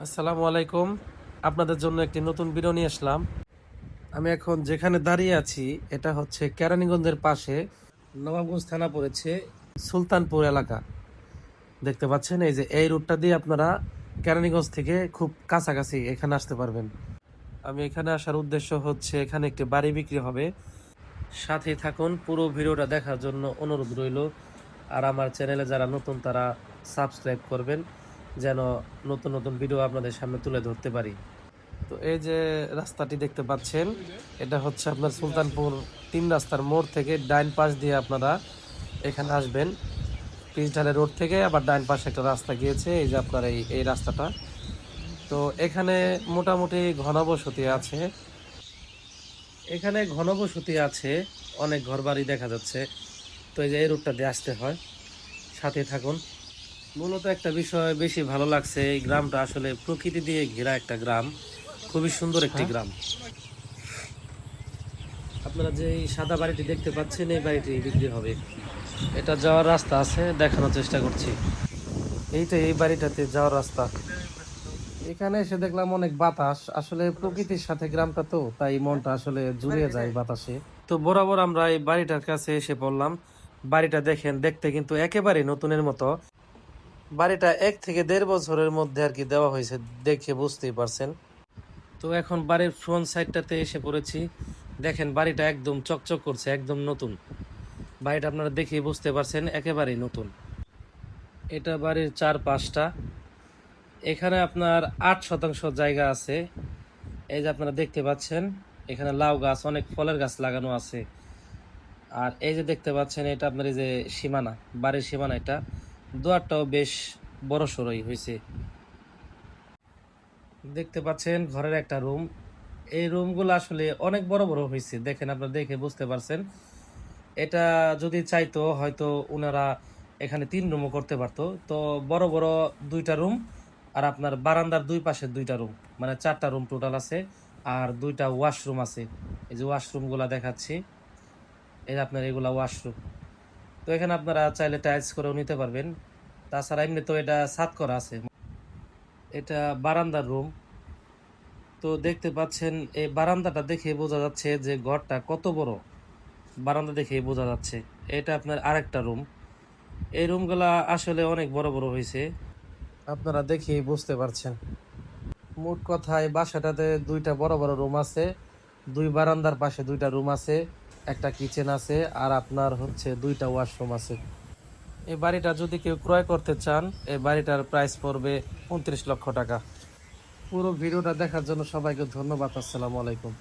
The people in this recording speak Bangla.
আসসালামু আলাইকুম। আপনাদের জন্য একটি নতুন ভিডিও নিয়ে আসলাম। আমি এখন যেখানে দাঁড়িয়ে আছি এটা হচ্ছে কেরানীগঞ্জের পাশে নবাবগঞ্জ থানা পড়েছে, সুলতানপুর এলাকা। দেখতে পাচ্ছেন এই যে এই রুটটা দিয়ে আপনারা কেরানীগঞ্জ থেকে খুব কাছাকাছি এখানে আসতে পারবেন। আমি এখানে আসার উদ্দেশ্য হচ্ছে এখানে একটি বাড়ি বিক্রি হবে। সাথেই থাকুন, পুরো ভিডিওটা দেখার জন্য অনুরোধ রইল। আর আমার চ্যানেলে যারা নতুন তারা সাবস্ক্রাইব করবেন, যেন নতুন নতুন ভিডিও আপনাদের সামনে তুলে ধরতে পারি। তো এই যে রাস্তাটি দেখতে পাচ্ছেন, এটা হচ্ছে আপনার সুলতানপুর 3 রাস্তার মোড় থেকে ডাইন পাশ দিয়ে আপনারা এখানে আসবেন। পিচঢালে রোড থেকে আবার ডাইন পাশে একটা রাস্তা গিয়েছে, এই যে আপনার এই রাস্তাটা। তো এখানে মোটামুটি ঘনবসতি আছে, এখানে ঘনবসতি আছে, অনেক ঘরবাড়ি দেখা যাচ্ছে। তো এই যে এই রোডটা দিয়ে আসতে হয়, সাথে থাকুন। মূলত একটা বিষয় বেশি ভালো লাগছে, এই গ্রামটা আসলে প্রকৃতি দিয়ে ঘেরা একটা গ্রাম, খুবই সুন্দর একটি গ্রাম। আপনারা যে এই সাদা বাড়িটি দেখতে পাচ্ছেন এই বাড়িটি বিক্রি হবে। এটা যাওয়ার রাস্তা আছে, দেখানোর চেষ্টা করছি। এই বাড়িটাতে যাওয়ার রাস্তা। এখানে এসে দেখলাম অনেক বাতাস, আসলে প্রকৃতির সাথে গ্রামটা, তো তাই মনটা আসলে জুড়িয়ে যায় বাতাসে। তো বরাবর আমরা এই বাড়িটার কাছে এসে পড়লাম। বাড়িটা দেখেন, দেখতে কিন্তু একেবারে নতুনের মতো। বাড়িটা 1 থেকে 1.5 বছরের মধ্যে আর কি দেওয়া হয়েছে, দেখে বুঝতেই পারছেন। তো এখন বাড়ির ফ্রন্ট সাইডটাতে এসে পড়েছি। দেখেন বাড়িটা একদম চকচক করছে, একদম নতুন। বাড়িটা আপনারা দেখেই বুঝতে পারছেন একেবারেই নতুন। এটা বাড়ির 4-5টা, এখানে আপনার 8 শতাংশ জায়গা আছে। এই যে আপনারা দেখতে পাচ্ছেন এখানে লাউ গাছ, অনেক ফলের গাছ লাগানো আছে। আর এই যে দেখতে পাচ্ছেন এটা আপনার এই যে সীমানা, বাড়ির সীমানা, এটা দুয়ারটাও বেশ বড় সড়ই হয়েছে। দেখতে পাচ্ছেন ঘরের একটা রুম, এই রুমগুলো আসলে অনেক বড় বড় হয়েছে, দেখেন আপনারা দেখে বুঝতে পারছেন। এটা যদি চাইতো হয়তো ওনারা এখানে 3 রুমও করতে পারতো। তো বড় বড় 2টা রুম, আর আপনার বারান্দার 2 পাশে 2টা রুম, মানে 4টা রুম টোটাল আছে। আর 2টা ওয়াশরুম আছে, এই যে ওয়াশরুমগুলা দেখাচ্ছি, এই যে আপনার এগুলা ওয়াশরুম। তো এখানে আপনারা চাইলে টাইলস করেও নিতে পারবেন। তাছাড়া এমনি তো এটা ছাদ করা আছে। এটা বারান্দার রুম। তো দেখতে পাচ্ছেন এই বারান্দাটা দেখে বোঝা যাচ্ছে যে ঘরটা কত বড়, বারান্দা দেখে বোঝা যাচ্ছে। এটা আপনার আরেকটা রুম। এই রুমগুলা আসলে অনেক বড় বড় হয়েছে, আপনারা দেখেই বুঝতে পারছেন। মোট কথায় বাসাটাতে 2টা বড় বড় রুম আছে, 2 বারান্দার পাশে 2টা রুম আছে, একটা কিচেন আছে, আর আপনার হচ্ছে 2টা ওয়াশরুম আছে। এই বাড়িটা যদি কেউ ক্রয় করতে চান, এই বাড়িটার প্রাইস পড়বে 29 লক্ষ টাকা। পুরো ভিডিওটা দেখার জন্য সবাইকে ধন্যবাদ। আসসালামু আলাইকুম।